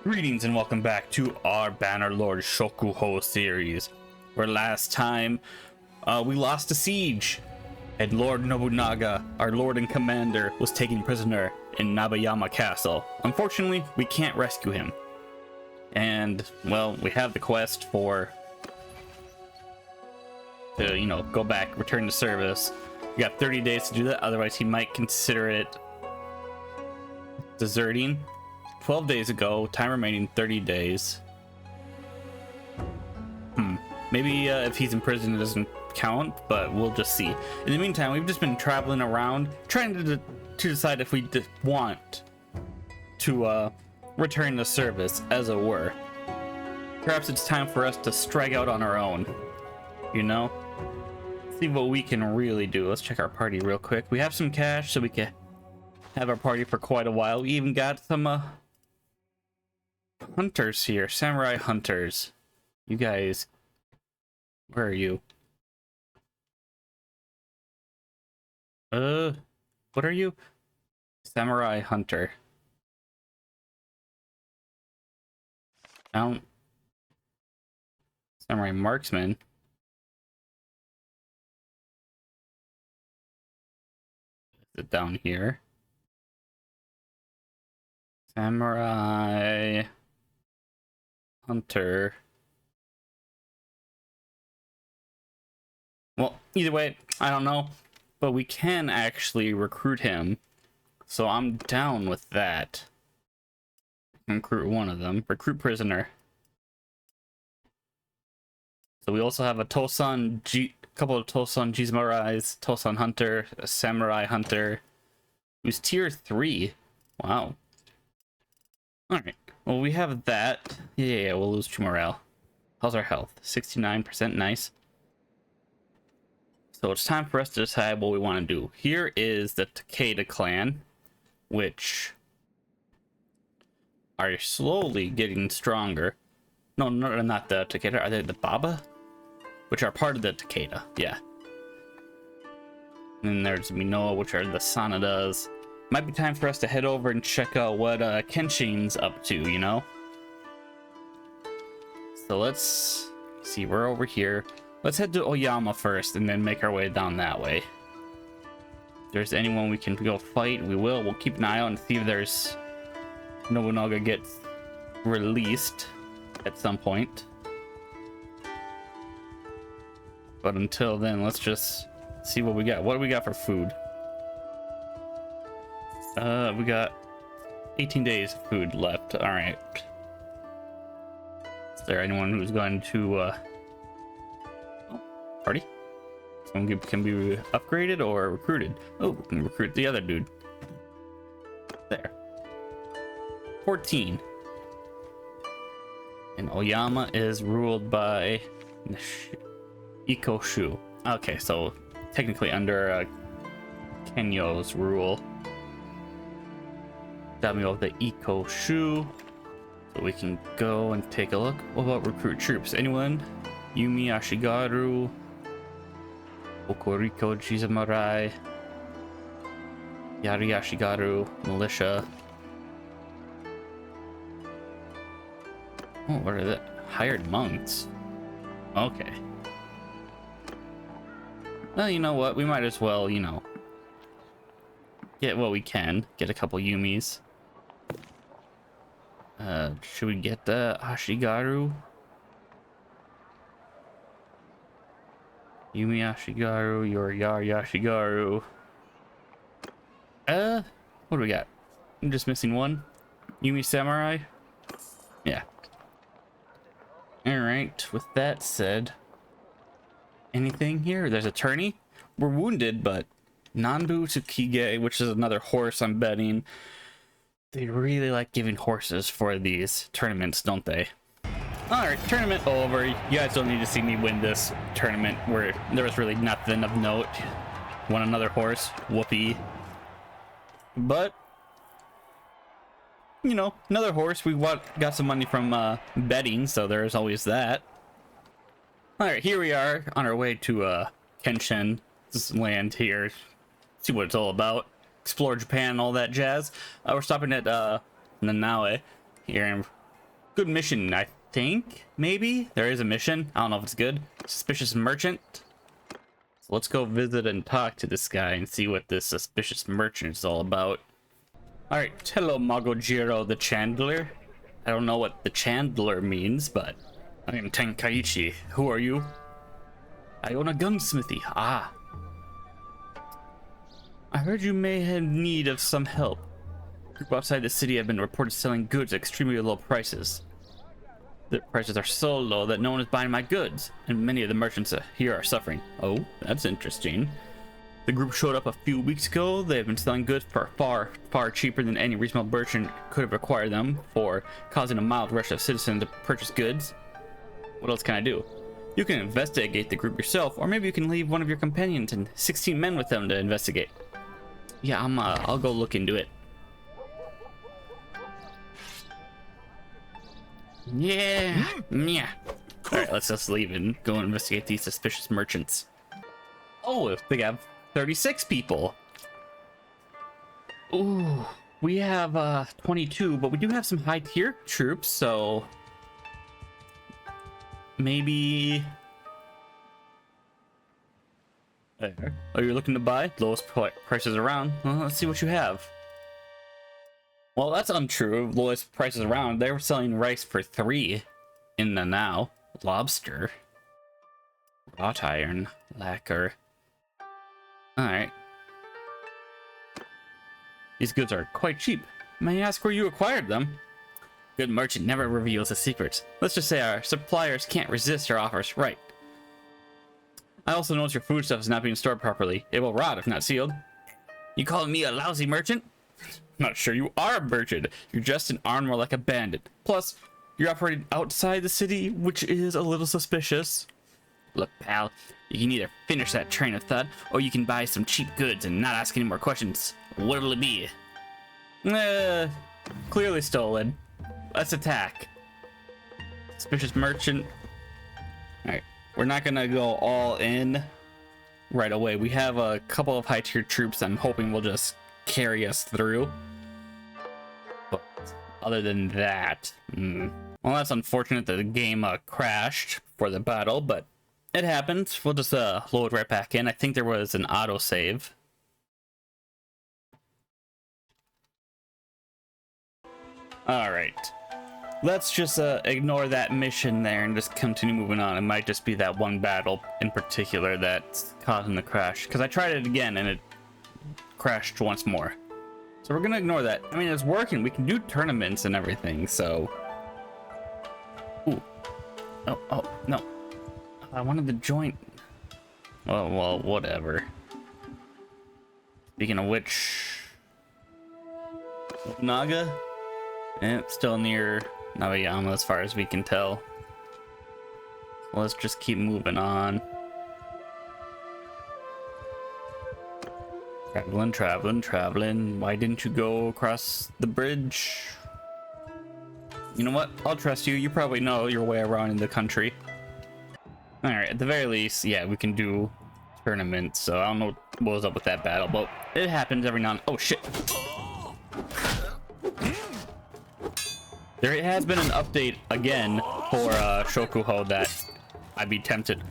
Greetings and welcome back to our Bannerlord Shokuho series, where last time we lost a siege and Lord Nobunaga, our lord and commander, was taken prisoner in Nabayama Castle. Unfortunately, we can't rescue him. And, well, we have the quest to, go back, return to service. We got 30 days to do that, otherwise he might consider it deserting. 12 days ago, time remaining 30 days. Maybe if he's in prison it doesn't count, but we'll just see. In the meantime, we've just been traveling around trying to decide if we want to return to service, as it were. Perhaps it's time for us to strike out on our own, see what we can really do. Let's check our party real quick. We have some cash, so we can have our party for quite a while. We even got some hunters here, samurai hunters. You guys, where are you? What are you? Samurai hunter. Samurai marksman. Is it down here? Samurai hunter. Well, either way, I don't know, but we can actually recruit him, so I'm down with that. Recruit one of them. Recruit prisoner. So we also have a Tosan couple of Tosan Jizumarais, Tosan hunter, a samurai hunter, who's tier 3. Wow. All right. Well, we have that. Yeah, we'll lose 2 morale. How's our health? 69%. Nice. So it's time for us to decide what we want to do. Here is the Takeda clan, which are slowly getting stronger. No, not the Takeda. Are they the Baba? Which are part of the Takeda. Yeah. And then there's Minoa, which are the Sanadas. Might be time for us to head over and check out what Kenshin's up to, So let's see, we're over here. Let's head to Oyama first and then make our way down that way. If there's anyone we can go fight, we will. We'll keep an eye out and see if there's Nobunaga gets released at some point. But until then, let's just see what we got. What do we got for food? We got 18 days of food left. All right. Is there anyone who's going to party? Someone can be upgraded or recruited. Oh, we can recruit the other dude. There. 14. And Oyama is ruled by Ikoshu. Okay, so technically under Kenyo's rule. Daimyos of the Ikoshu. So we can go and take a look. What about recruit troops? Anyone? Yumi Ashigaru, Okoriko Jizumarai, Yari Ashigaru, militia. Oh, what are the hired monks? Okay. Well, you know what? We might as well, get what we can. Get a couple Yumis. Should we get the Ashigaru? Yumi Ashigaru, Yari Ashigaru. What do we got? I'm just missing one. Yumi Samurai? Yeah. Alright, with that said, anything here? There's a tourney. We're wounded, but Nanbu Tsukige, which is another horse I'm betting. They really like giving horses for these tournaments, don't they? Alright, tournament over. You guys don't need to see me win this tournament where there was really nothing of note. Won another horse. Whoopee. But, another horse. We got some money from betting, so there's always that. Alright, here we are on our way to Kenshin. This land here. See what it's all about. Explore Japan and all that jazz. We're stopping at Nanaue here, and Good mission, I think. Maybe there is a mission. I don't know if it's good. Suspicious merchant. So let's go visit and talk to this guy and see what this suspicious merchant is all about. All right, hello, Magojiro the Chandler. I don't know what the Chandler means, but I am Tenkaichi. Who are you? I own a gunsmithy. Ah. I heard you may have need of some help. Group outside the city have been reported selling goods at extremely low prices. The prices are so low that no one is buying my goods, and many of the merchants here are suffering. Oh, that's interesting. The group showed up a few weeks ago. They have been selling goods for far cheaper than any reasonable merchant could have acquired them, for causing a mild rush of citizens to purchase goods. What else can I do? You can investigate the group yourself, or maybe you can leave one of your companions and 16 men with them to investigate. Yeah, I'll go look into it. Yeah. All right, let's just leave and go investigate these suspicious merchants. Oh, they have 36 people. Ooh, we have 22, but we do have some high tier troops, so maybe. There. Oh, you're looking to buy? Lowest prices around. Well, let's see what you have. Well, that's untrue. Lowest prices around. They were selling rice for 3 in the now. Lobster. Wrought iron. Lacquer. Alright. These goods are quite cheap. May I ask where you acquired them? Good merchant never reveals a secret. Let's just say our suppliers can't resist our offers, right? I also notice your foodstuff is not being stored properly. It will rot if not sealed. You calling me a lousy merchant? Not sure you are a merchant. You're dressed in armor like a bandit. Plus, you're operating outside the city, which is a little suspicious. Look, pal, you can either finish that train of thought, or you can buy some cheap goods and not ask any more questions. What'll it be? Clearly stolen. Let's attack. Suspicious merchant. Alright, we're not gonna go all in right away. We have a couple of high tier troops I'm hoping will just carry us through. But other than that, well, that's unfortunate that the game crashed for the battle, but it happens. We'll just load right back in. I think there was an autosave. Alright. Let's just ignore that mission there and just continue moving on. It might just be that one battle in particular that's causing the crash. Because I tried it again and it crashed once more. So we're gonna ignore that. I mean, it's working. We can do tournaments and everything, so... Ooh. Oh, no. I wanted to join... Well, whatever. Speaking of which... Naga? Still near Nagayama as far as we can tell. So let's just keep moving on. Traveling. Why didn't you go across the bridge? You know what? I'll trust you. You probably know your way around in the country. Alright, at the very least, yeah, we can do tournaments. So I don't know what was up with that battle, but it happens every now and... Oh, shit. There has been an update again for Shokuho that I'd be tempted.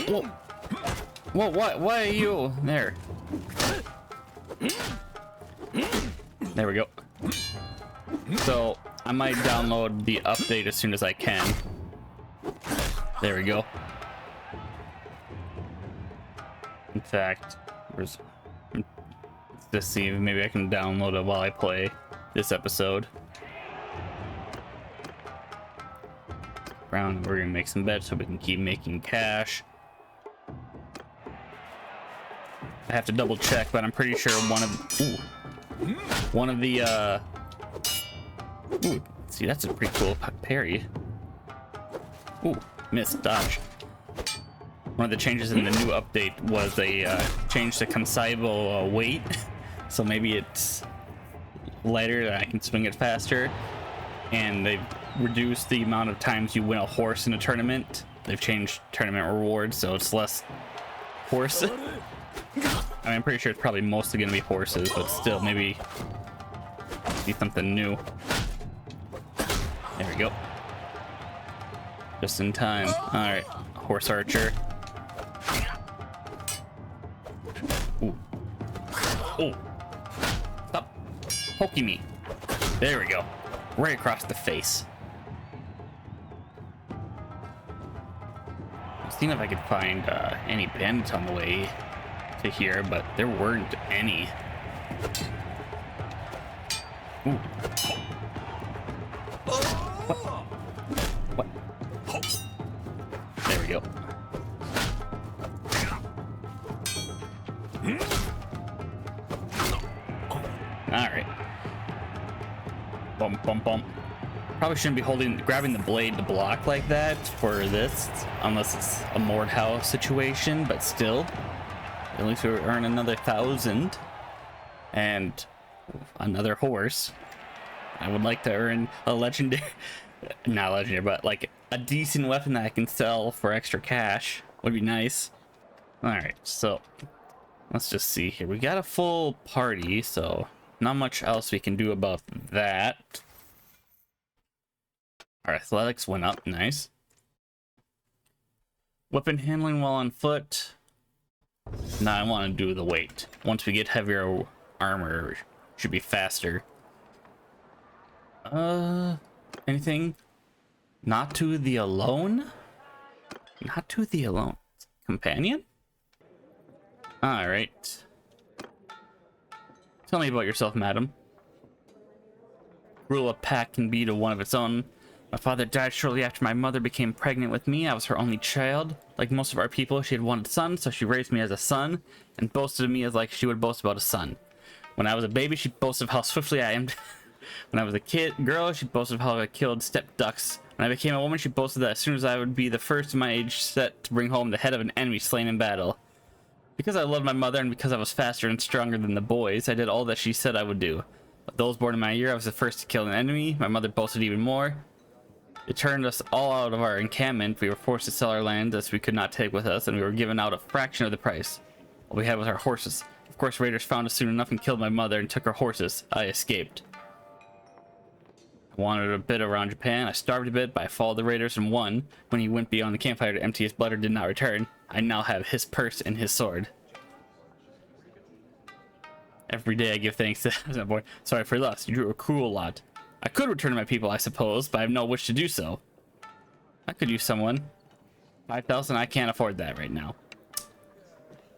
Whoa, why are you there? There we go. So I might download the update as soon as I can. There we go. In fact, let's just see if maybe I can download it while I play this episode. We're gonna make some bets so we can keep making cash. I have to double check, but I'm pretty sure one of the ooh, see, that's a pretty cool parry. Ooh, missed dodge. One of the changes in the new update was a change to Kansaibo weight, so maybe it's lighter and I can swing it faster. And they've reduced the amount of times you win a horse in a tournament. They've changed tournament rewards, so it's less horse. I mean, I'm pretty sure it's probably mostly gonna be horses, but still, maybe be something new. There we go. Just in time. All right, horse archer. Ooh. Oh. Stop poking me. There we go. Right across the face. I'm seeing if I could find any bandits on the way to here, but there weren't any. Ooh. What? There we go. Alright. Bump, bump, bump. Probably shouldn't be grabbing the blade to block like that for this, unless it's a Mordhau situation, but still. At least we earn another 1,000. And another horse. I would like to earn a legendary, not legendary, but like a decent weapon that I can sell for extra cash. Would be nice. Alright, so let's just see here. We got a full party, so not much else we can do about that. Our athletics went up, nice. Weapon handling while on foot. Now I want to do the weight. Once we get heavier armor, should be faster. Anything? Not to the alone? Not to the alone. Companion? Alright. Tell me about yourself, madam. Cruel a pack can be to one of its own. My father died shortly after my mother became pregnant with me. I was her only child. Like most of our people, she had wanted a son, so she raised me as a son and boasted of me as like she would boast about a son. When I was a baby, she boasted of how swiftly I aimed. When I was a girl, she boasted of how I killed step ducks. When I became a woman, she boasted that as soon as I would be the first in my age set to bring home the head of an enemy slain in battle. Because I loved my mother and because I was faster and stronger than the boys, I did all that she said I would do. Of those born in my year, I was the first to kill an enemy. My mother boasted even more. It turned us all out of our encampment. We were forced to sell our land as we could not take with us, and we were given out a fraction of the price. All we had was our horses. Of course, raiders found us soon enough and killed my mother and took our horses. I escaped. I wandered a bit around Japan. I starved a bit, but I followed the raiders and won. When he went beyond the campfire to empty his blood or did not return, I now have his purse and his sword. Every day I give thanks to that boy. Sorry for loss. You drew a cruel lot. I could return to my people, I suppose, but I have no wish to do so. I could use someone. 5,000, I can't afford that right now.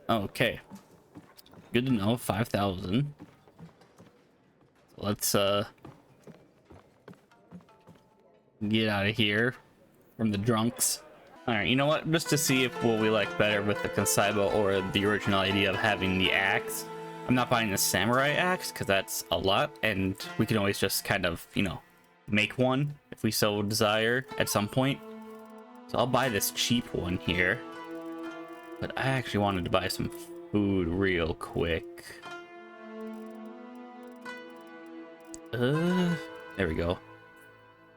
Okay. Good to know, 5,000. Let's, get out of here from the drunks. Alright, you know what? Just to see if what we like better with the Konsaibo or the original idea of having the axe. I'm not buying the samurai axe because that's a lot, and we can always just kind of, you know, make one if we so desire at some point. So I'll buy this cheap one here. But I actually wanted to buy some food real quick. There we go.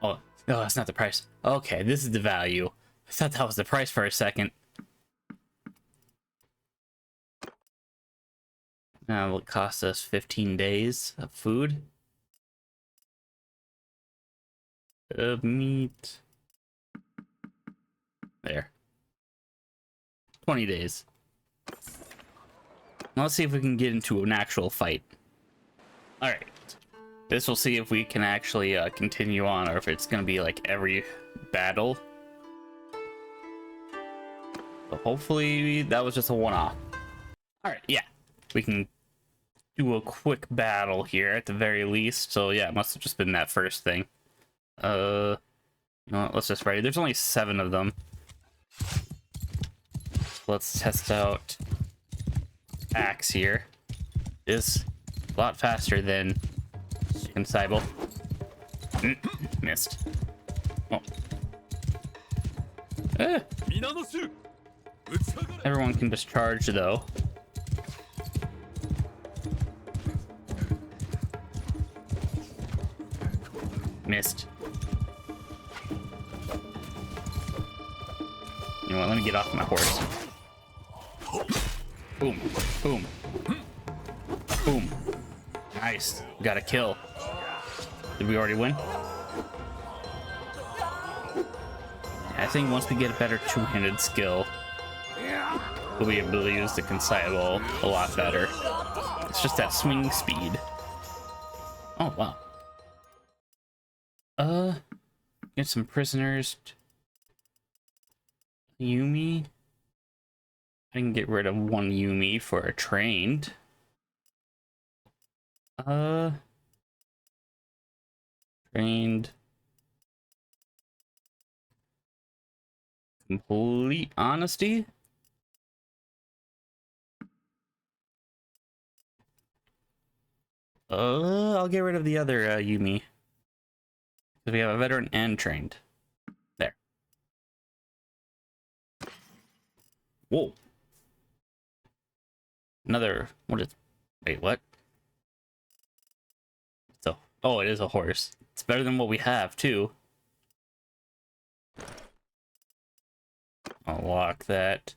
Oh, no, that's not the price. Okay, this is the value. I thought that was the price for a second. Now it'll cost us 15 days of food. Of meat. There. 20 days. Now let's see if we can get into an actual fight. Alright. This will see if we can actually continue on, or if it's going to be like every battle. So hopefully that was just a one-off. Alright, yeah. We can do a quick battle here at the very least. So yeah, it must have just been that first thing. You know what, let's just ready. There's only 7 of them. Let's test out axe here. Is a lot faster than Konsaibo. Missed. Oh. Everyone can discharge though. Missed. You know what? Let me get off my horse. Boom. Boom. Boom. Nice. Got a kill. Did we already win? I think once we get a better two-handed skill, we'll be able to use the Consignable a lot better. It's just that swing speed. Oh, wow. Get some prisoners. Yumi. I can get rid of one Yumi for a trained. Trained. Complete honesty. I'll get rid of the other Yumi. Because we have a veteran and trained. There. Whoa. Another, what is, wait, what? So, oh, it is a horse. It's better than what we have, too. I'll lock that.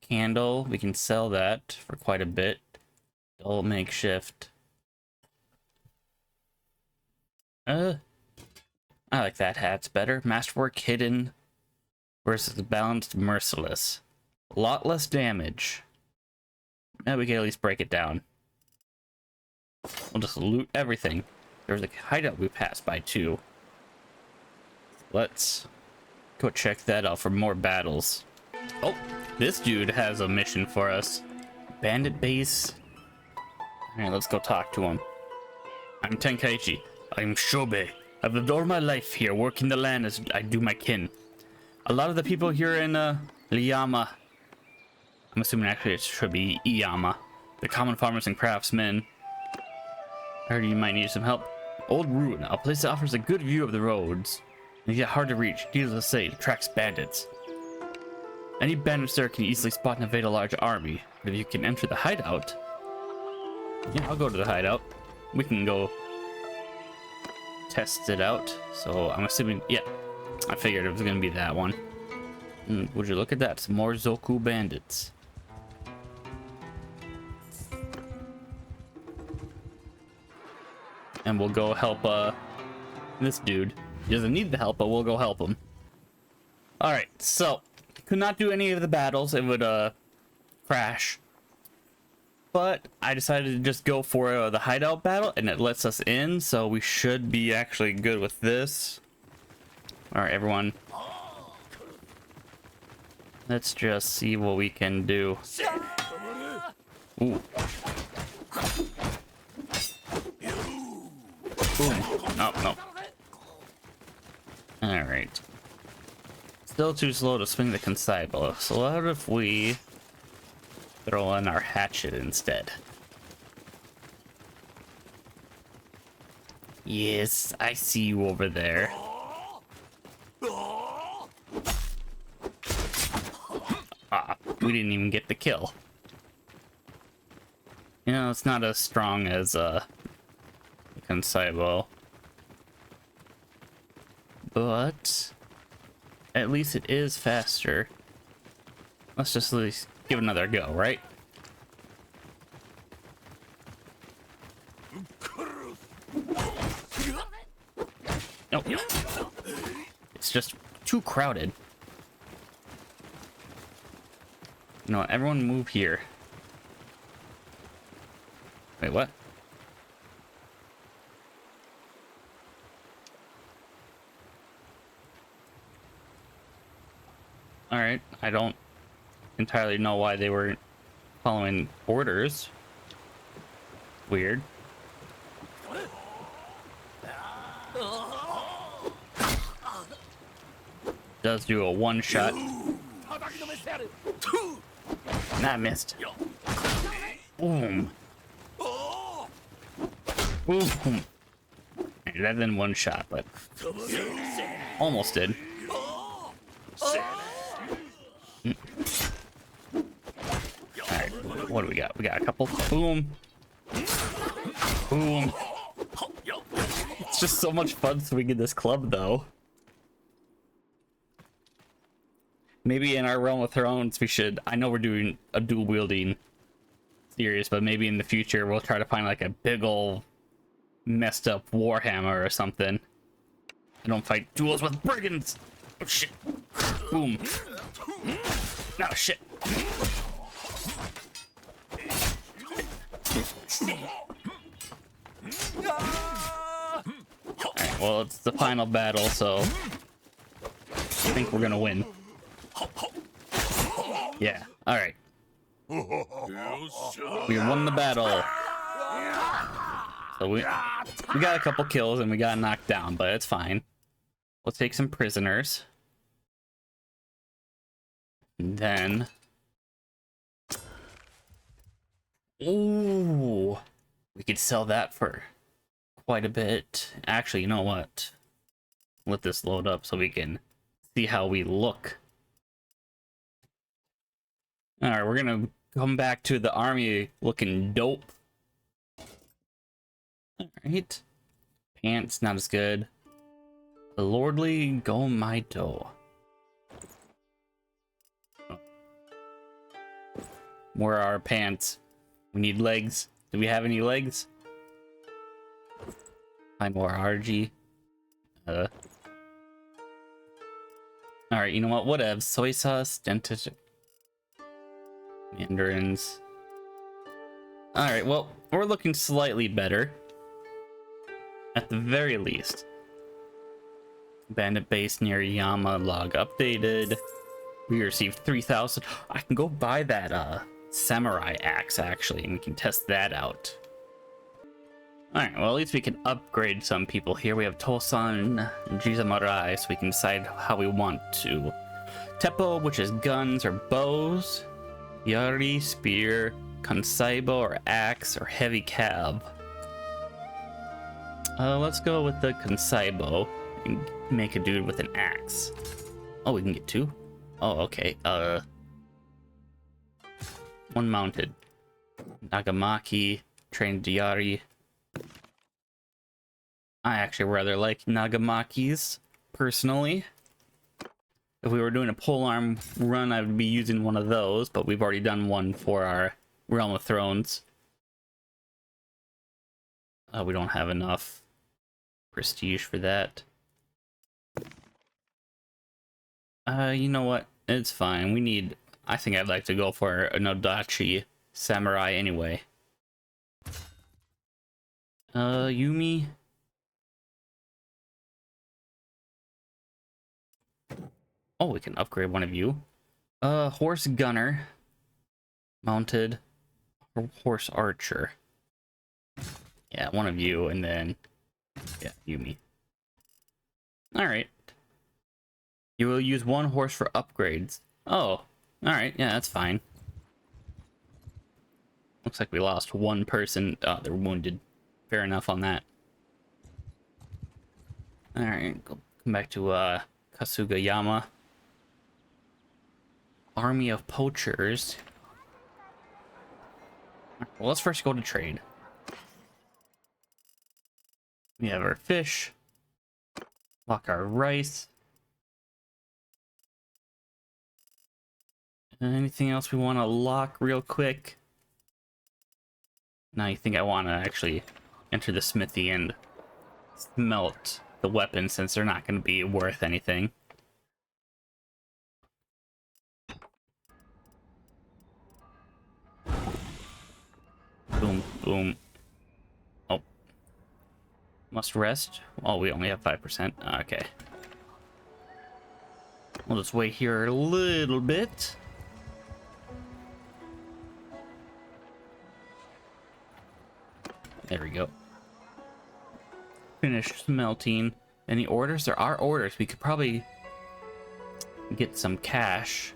Candle, we can sell that for quite a bit. Dull makeshift. I like that hat's better. Masterwork hidden versus balanced merciless. A lot less damage. Now we can at least break it down. We'll just loot everything. There's a hideout we passed by too. Let's go check that out for more battles. Oh, this dude has a mission for us. Bandit base. Alright, let's go talk to him. I'm Tenkaichi. I'm Shobe. I've lived all my life here, working the land as I do my kin. A lot of the people here in Liyama, I'm assuming actually it should be Iyama, the common farmers and craftsmen. I heard you might need some help. Old Ruin, a place that offers a good view of the roads, and yet hard to reach. Needless to say, it attracts bandits. Any bandits there can easily spot and evade a large army, but if you can enter the hideout, yeah, I'll go to the hideout. We can go test it out. So I'm assuming, yeah, I figured it was gonna be that one. Would you look at that? Some more Zoku bandits. And we'll go help this dude. He doesn't need the help, but we'll go help him. Alright, so could not do any of the battles. It would crash. But I decided to just go for the hideout battle, and it lets us in, so we should be actually good with this. Alright, everyone. Let's just see what we can do. Ooh. Boom. No, no. Alright. Still too slow to swing the Consignable. So what if we throw in our hatchet instead? Yes, I see you over there. Ah, we didn't even get the kill. You know, it's not as strong as Consignable, but at least it is faster. Let's just at least give it another go, right? Nope. It's just too crowded. You know, everyone move here. Wait, what? Alright, I don't entirely know why they were following orders. Weird. Does do a one shot. Nah, missed. Boom. Boom. That didn't one shot, but almost did. Alright, what do we got? We got a couple. Boom. Boom. It's just so much fun swinging this club, though. Maybe in our Realm of Thrones, we should... I know we're doing a dual wielding series, but maybe in the future we'll try to find like a big ol' messed up Warhammer or something. I don't fight duels with brigands! Oh shit. Boom. No shit. Alright, well, it's the final battle, so I think we're gonna win. Yeah, alright. We won the battle. So we got a couple kills and we got knocked down, but it's fine. We'll take some prisoners. And then... Ooh! We could sell that for quite a bit. Actually, you know what? Let this load up so we can see how we look. Alright, we're gonna come back to the army looking dope. Alright. Pants, not as good. The Lordly Gomaido. Where are our pants? We need legs. Do we have any legs? Find more RG. Alright, you know what? Whatever. Soy sauce, dented mandarins. Alright, well, we're looking slightly better. At the very least. Bandit base near Yama log updated. We received 3,000. I can go buy that samurai axe actually, and we can test that out. Alright, well, at least we can upgrade some people here. We have Tosan and Jizamarai, so we can decide how we want to. Teppo, which is guns or bows. Yari, spear. Kansaibo or axe or heavy cab. Let's go with the Kansaibo and make a dude with an axe. Oh, we can get two? Oh, okay. One mounted. Nagamaki, trained Yari. I actually rather like Nagamakis, personally. If we were doing a polearm run, I would be using one of those, but we've already done one for our Realm of Thrones. We don't have enough prestige for that. You know what? It's fine. We need... I think I'd like to go for an Odachi Samurai anyway. Yumi... Oh, we can upgrade one of you. Horse gunner. Mounted. Horse archer. Yeah, one of you, and then... Yeah, Yumi. Alright. You will use one horse for upgrades. Oh, alright, yeah, that's fine. Looks like we lost one person. Oh, they're wounded. Fair enough on that. Alright, come back to, Kasugayama. Army of poachers. Well, let's first go to trade. We have our fish. Lock our rice. Anything else we want to lock real quick? Now you think I want to actually enter the smithy and smelt the weapons since they're not going to be worth anything. Boom, boom. Oh. Must rest. Oh, we only have 5%. Okay. We'll just wait here a little bit. There we go. Finish smelting. Any orders? There are orders. We could probably get some cash.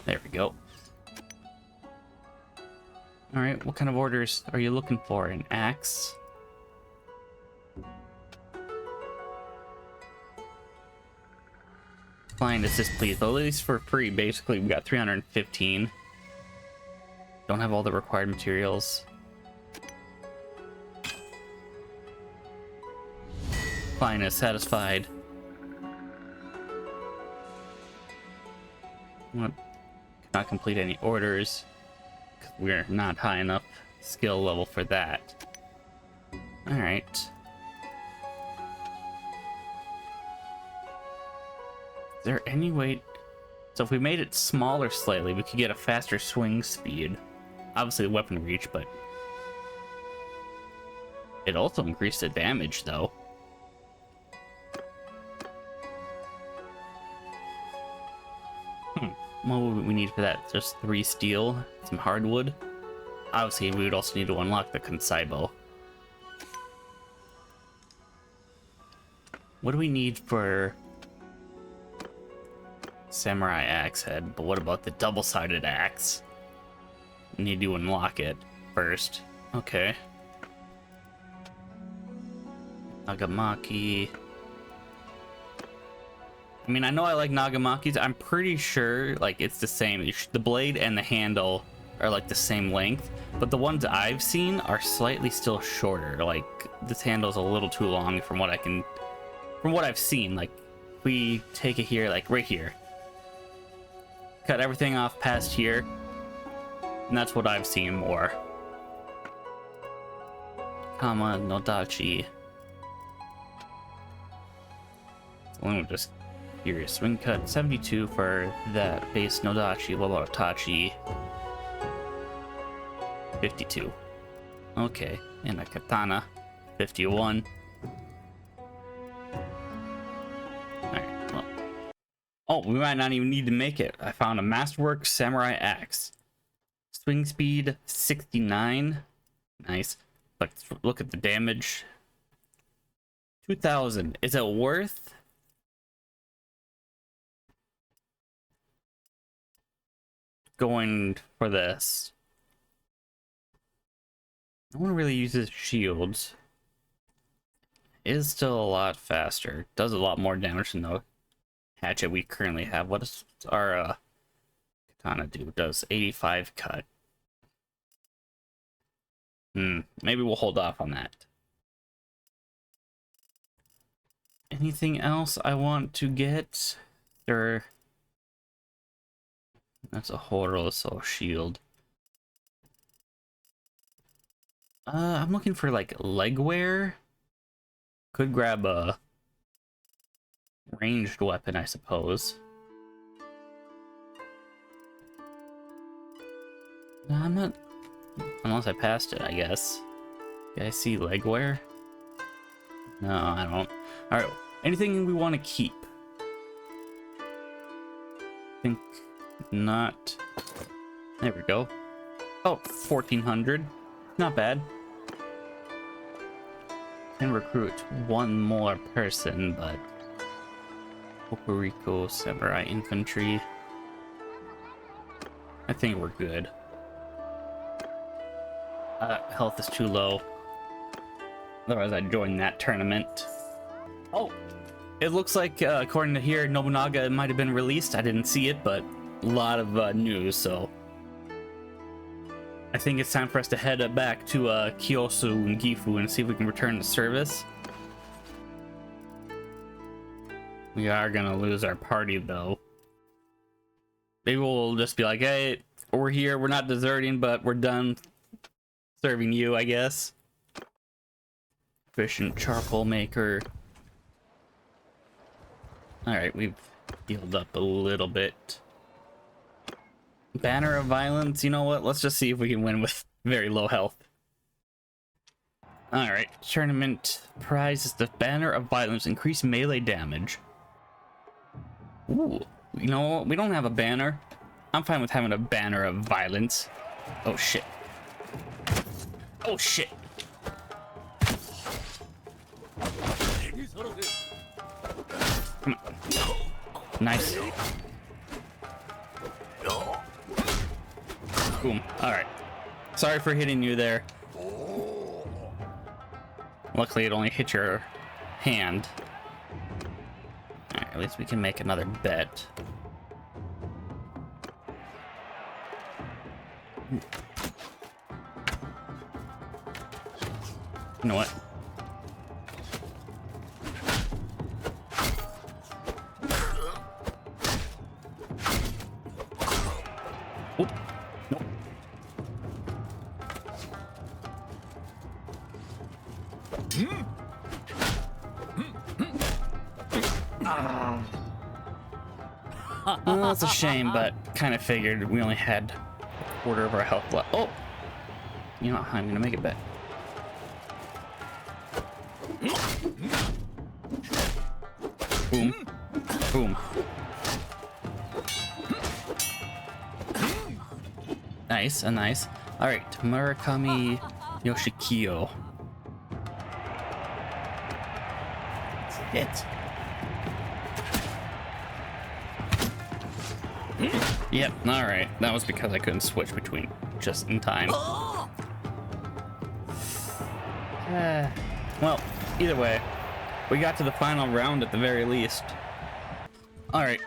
There we go. Alright, what kind of orders are you looking for? An axe? Client assist, please. Well, at least for free, basically, we got 315. Don't have all the required materials. Client is satisfied. What? Cannot complete any orders. We're not high enough skill level for that. Alright. Is there any way? So if we made it smaller slightly, we could get a faster swing speed. Obviously the weapon reach, but it also increased the damage though. What would we need for that? Just 3 steel, some hardwood. Obviously we would also need to unlock the Konsaibo. What do we need for samurai axe head? But what about the double-sided axe? We need to unlock it first. Okay. Nagamaki. I mean, I know I like Nagamakis. I'm pretty sure like it's the same. The blade and the handle are like the same length, but the ones I've seen are slightly still shorter. Like this handle's a little too long from what I've seen. Like if we take it here, like right here, cut everything off past here, and that's what I've seen more. Kama Nodachi. So let me just curious. Swing cut 72 for that base Nodachi. What about Itachi? 52. Okay, and a katana 51. Alright, well. Oh, we might not even need to make it. I found a masterwork samurai axe. Swing speed 69. Nice. But look at the damage. 2000. Is it worth going for this? No one really uses shields. It is still a lot faster. Does a lot more damage than the hatchet we currently have. What does our katana do? It does 85 cut. Maybe we'll hold off on that. Anything else I want to get? That's a Horoso shield. I'm looking for like leg wear. Could grab a ranged weapon, I suppose. No, I'm not. Unless I passed it, I guess. Do I see leg wear? No, I don't. Alright, anything we want to keep? Think not. There we go. Oh, 1400. Not bad. Can recruit one more person, but Okuriko Samurai Infantry. I think we're good. Health is too low. Otherwise, I'd join that tournament. Oh, it looks like, according to here, Nobunaga might have been released. I didn't see it, but a lot of news, so I think it's time for us to head back to Kyosu and Gifu and see if we can return to service. We are gonna lose our party, though. Maybe we'll just be like, hey, we're here, we're not deserting, but we're done serving you, I guess. Efficient charcoal maker. Alright, we've healed up a little bit. Banner of Violence, you know what? Let's just see if we can win with very low health. Alright, tournament prize is the Banner of Violence. Increase melee damage. Ooh, you know what? We don't have a banner. I'm fine with having a Banner of Violence. Oh shit. Oh shit. Come on. Nice. Boom. Alright. Sorry for hitting you there. Luckily it only hit your hand. Alright, at least we can make another bet. You know what? Oh, nope. Well, that's a shame, but kind of figured we only had a quarter of our health left. Oh! You know, I'm gonna make it back. Boom. Boom. Nice, nice. Alright, Murakami Yoshikyo. That's it. Yep, alright. That was because I couldn't switch between just in time. Well, either way, we got to the final round at the very least. Alright.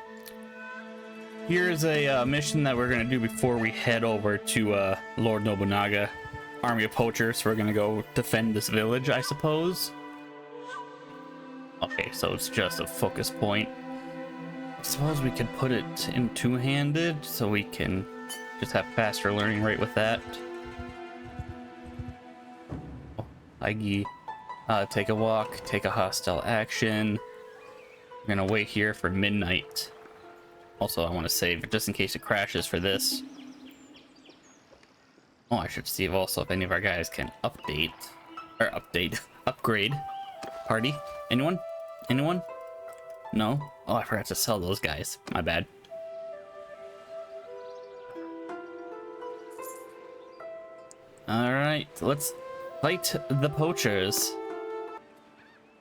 Here's a mission that we're going to do before we head over to Lord Nobunaga, Army of Poachers. We're going to go defend this village, I suppose. Okay, so it's just a focus point. I suppose we could put it in two-handed so we can just have faster learning rate with that. Oh, Igi, take a walk, take a hostile action. We're gonna wait here for midnight. Also, I want to save just in case it crashes for this. Oh, I should see if also if any of our guys can upgrade. Party? Anyone? Anyone? No? Oh, I forgot to sell those guys. My bad. Alright, let's fight the poachers.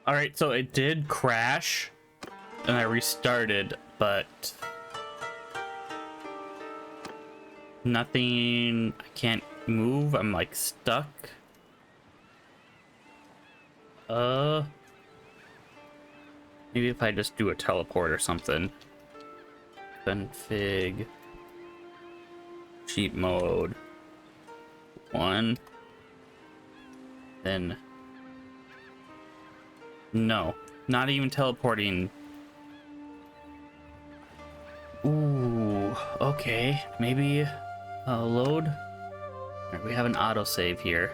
Alright, so it did crash, and I restarted, but nothing. I can't move. I'm like stuck. Maybe if I just do a teleport or something. Config. Cheat mode. 1. Then. No. Not even teleporting. Ooh. Okay. Maybe. Load. Alright, we have an autosave here.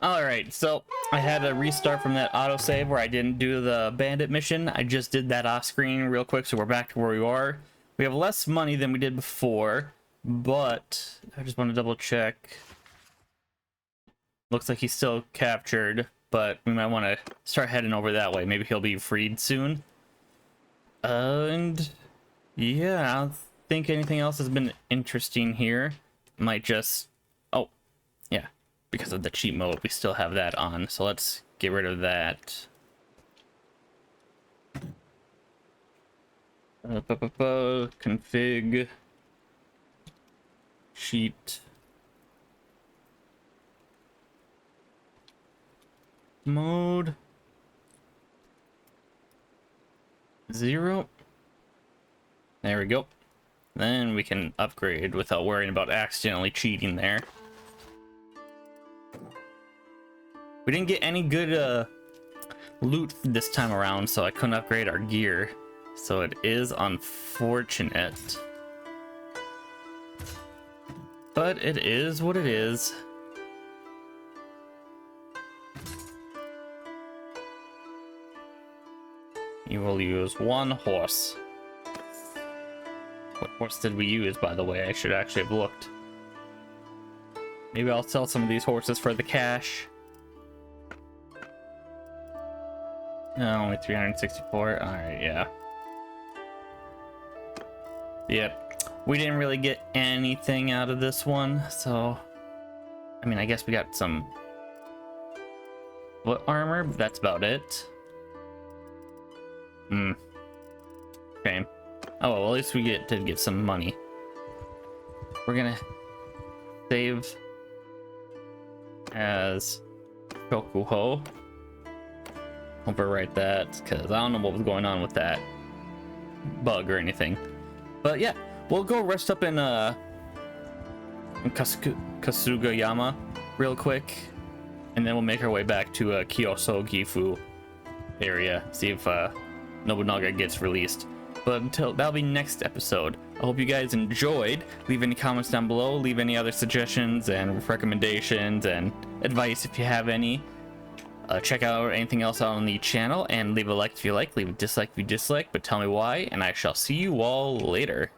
Alright, so I had to restart from that autosave where I didn't do the bandit mission. I just did that off screen real quick, so we're back to where we are. We have less money than we did before, but I just want to double check. Looks like he's still captured, but we might want to start heading over that way. Maybe he'll be freed soon. And yeah, I don't think anything else has been interesting here. Might just... Oh, yeah. Because of the cheat mode, we still have that on. So let's get rid of that. Config. Cheat. Mode. 0. There we go. Then we can upgrade without worrying about accidentally cheating there. We didn't get any good loot this time around, so I couldn't upgrade our gear. So it is unfortunate. But it is what it is. You will use one horse. What horse did we use, by the way? I should actually have looked. Maybe I'll sell some of these horses for the cash. No, only 364. Alright, yeah. Yep. We didn't really get anything out of this one, so... I mean, I guess we got some foot armor, but that's about it. Okay. Oh, well, at least we did get some money. We're gonna save as Shokuho. Overwrite that, because I don't know what was going on with that bug or anything. But yeah, we'll go rest up in Kasugayama real quick, and then we'll make our way back to Kyoso Gifu area, see if Nobunaga gets released. But until that'll be next episode. I hope you guys enjoyed. Leave any comments down below, leave any other suggestions and recommendations and advice if you have any. Check out anything else on the channel and leave a like if you like, leave a dislike if you dislike, but tell me why, and I shall see you all later.